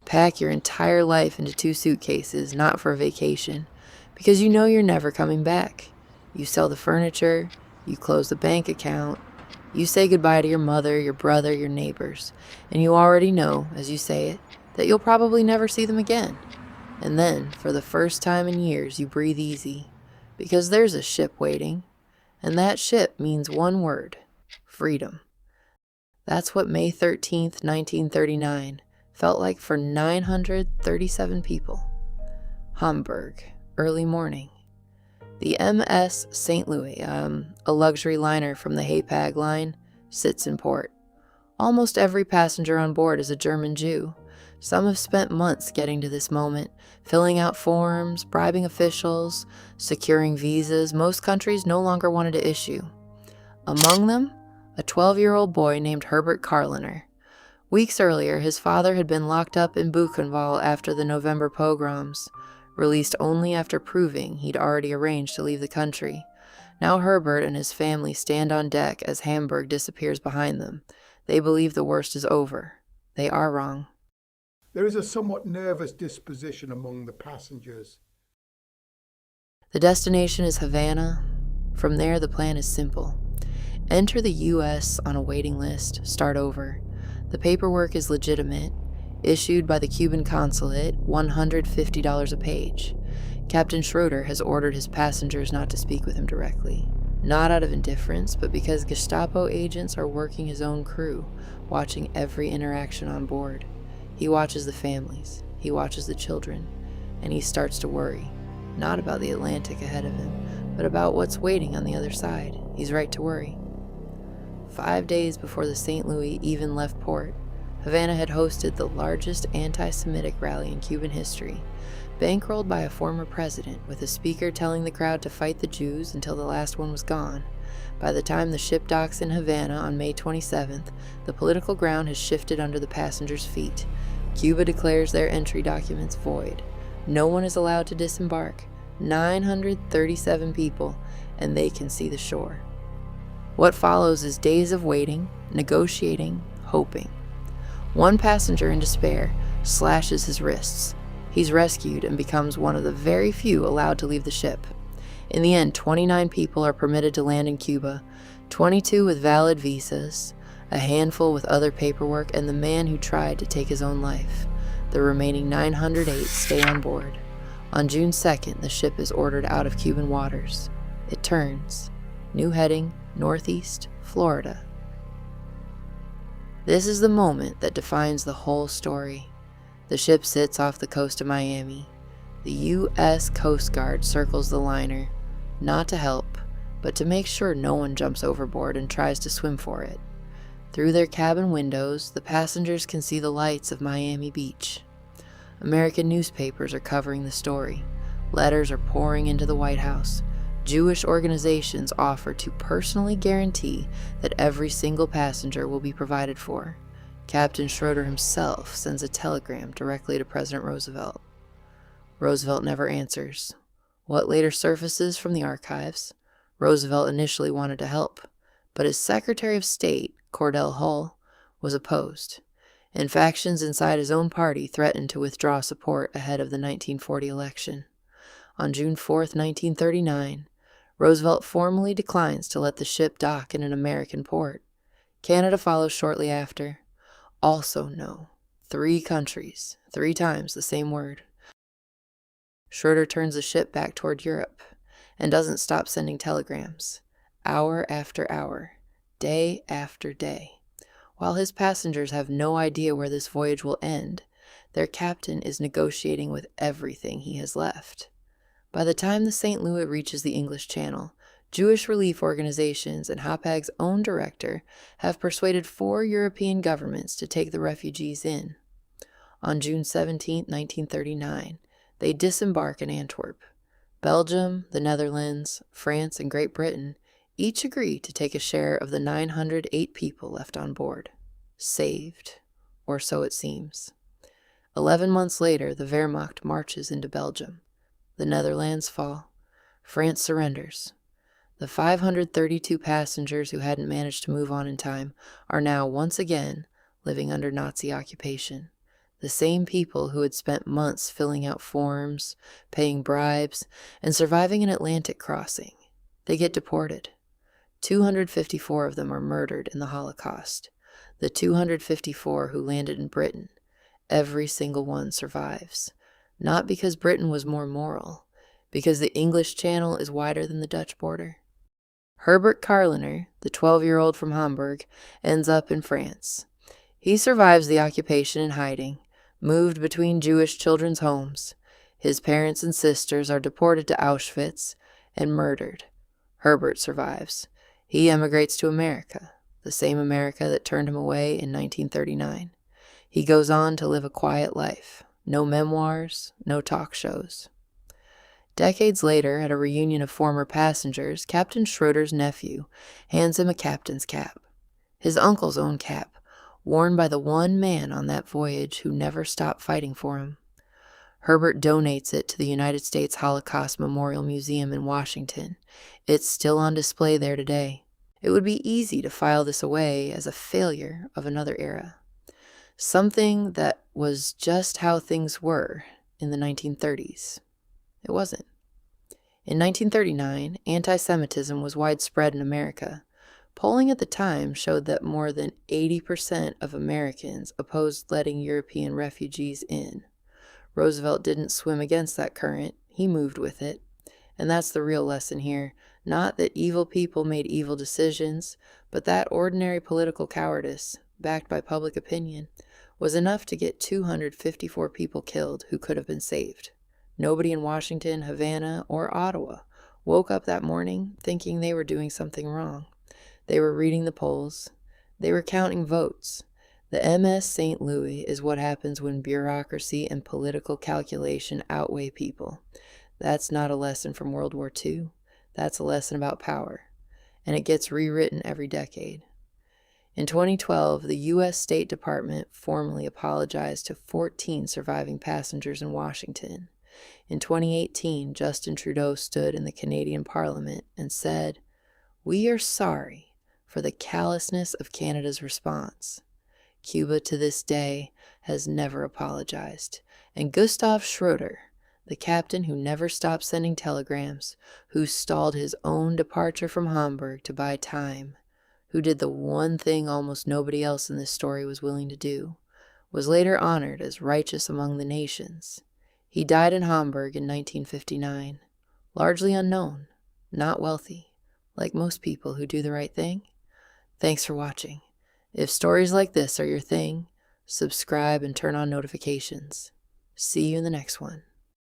Pack your entire life into 2 suitcases, not for a vacation, because you know you're never coming back. You sell the furniture, you close the bank account, you say goodbye to your mother, your brother, your neighbors, and you already know, as you say it, that you'll probably never see them again. And then, for the first time in years, you breathe easy, because there's a ship waiting, and that ship means one word: freedom. That's what May 13th, 1939 felt like for 937 people. Hamburg, early morning. The MS St. Louis, a luxury liner from the Hapag line, sits in port. Almost every passenger on board is a German Jew. Some have spent months getting to this moment, filling out forms, bribing officials, securing visas most countries no longer wanted to issue. Among them, a 12-year-old boy named Herbert Karliner. Weeks earlier, his father had been locked up in Buchenwald after the November pogroms, released only after proving he'd already arranged to leave the country. Now Herbert and his family stand on deck as Hamburg disappears behind them. They believe the worst is over. They are wrong. There is a somewhat nervous disposition among the passengers. The destination is Havana. From there, the plan is simple. Enter the U.S. on a waiting list, start over. The paperwork is legitimate, issued by the Cuban consulate, $150 a page. Captain Schroeder has ordered his passengers not to speak with him directly. Not out of indifference, but because Gestapo agents are working his own crew, watching every interaction on board. He watches the families, he watches the children, and he starts to worry. Not about the Atlantic ahead of him, but about what's waiting on the other side. He's right to worry. 5 days before the St. Louis even left port, Havana had hosted the largest anti-Semitic rally in Cuban history, bankrolled by a former president, with a speaker telling the crowd to fight the Jews until the last one was gone. By the time the ship docks in Havana on May 27th, the political ground has shifted under the passengers' feet. Cuba declares their entry documents void. No one is allowed to disembark. 937 people, and they can see the shore. What follows is days of waiting, negotiating, hoping. One passenger in despair slashes his wrists. He's rescued and becomes one of the very few allowed to leave the ship. In the end, 29 people are permitted to land in Cuba, 22 with valid visas, a handful with other paperwork, and the man who tried to take his own life. The remaining 908 stay on board. On June 2nd, the ship is ordered out of Cuban waters. It turns. New heading, northeast, Florida. This is the moment that defines the whole story. The ship sits off the coast of Miami. The U.S. Coast Guard circles the liner, not to help, but to make sure no one jumps overboard and tries to swim for it. Through their cabin windows, the passengers can see the lights of Miami Beach. American newspapers are covering the story. Letters are pouring into the White House. Jewish organizations offer to personally guarantee that every single passenger will be provided for. Captain Schroeder himself sends a telegram directly to President Roosevelt. Roosevelt never answers. What later surfaces from the archives? Roosevelt initially wanted to help, but his Secretary of State, Cordell Hull, was opposed, and factions inside his own party threatened to withdraw support ahead of the 1940 election. On June 4, 1939, Roosevelt formally declines to let the ship dock in an American port. Canada follows shortly after. Also no. 3 countries, 3 times the same word. Schroeder turns the ship back toward Europe and doesn't stop sending telegrams, hour after hour, day after day. While his passengers have no idea where this voyage will end, their captain is negotiating with everything he has left. By the time the St. Louis reaches the English Channel, Jewish relief organizations and Hapag's own director have persuaded 4 European governments to take the refugees in. On June 17, 1939, they disembark in Antwerp. Belgium, the Netherlands, France, and Great Britain each agree to take a share of the 908 people left on board. Saved, or so it seems. 11 months later, the Wehrmacht marches into Belgium. The Netherlands fall. France surrenders. The 532 passengers who hadn't managed to move on in time are now once again living under Nazi occupation. The same people who had spent months filling out forms, paying bribes, and surviving an Atlantic crossing. They get deported. 254 of them are murdered in the Holocaust. The 254 who landed in Britain, every single one survives. Not because Britain was more moral, because the English Channel is wider than the Dutch border. Herbert Karliner, the 12-year-old from Hamburg, ends up in France. He survives the occupation in hiding, moved between Jewish children's homes. His parents and sisters are deported to Auschwitz and murdered. Herbert survives. He emigrates to America, the same America that turned him away in 1939. He goes on to live a quiet life. No memoirs, no talk shows. Decades later, at a reunion of former passengers, Captain Schroeder's nephew hands him a captain's cap. His uncle's own cap, worn by the one man on that voyage who never stopped fighting for him. Herbert donates it to the United States Holocaust Memorial Museum in Washington. It's still on display there today. It would be easy to file this away as a failure of another era. Something that was just how things were in the 1930s. It wasn't. In 1939, anti-Semitism was widespread in America. Polling at the time showed that more than 80% of Americans opposed letting European refugees in. Roosevelt didn't swim against that current, he moved with it. And that's the real lesson here. Not that evil people made evil decisions, but that ordinary political cowardice, backed by public opinion, was enough to get 254 people killed who could have been saved. Nobody in Washington, Havana, or Ottawa woke up that morning thinking they were doing something wrong. They were reading the polls. They were counting votes. The MS St. Louis is what happens when bureaucracy and political calculation outweigh people. That's not a lesson from World War II. That's a lesson about power. And it gets rewritten every decade. In 2012, the U.S. State Department formally apologized to 14 surviving passengers in Washington. In 2018, Justin Trudeau stood in the Canadian Parliament and said, "We are sorry for the callousness of Canada's response." Cuba to this day has never apologized. And Gustav Schroeder, the captain who never stopped sending telegrams, who stalled his own departure from Hamburg to buy time, who did the one thing almost nobody else in this story was willing to do, was later honored as righteous among the nations. He died in Hamburg in 1959, largely unknown, not wealthy, like most people who do the right thing. Thanks for watching. If stories like this are your thing, subscribe and turn on notifications. See you in the next one.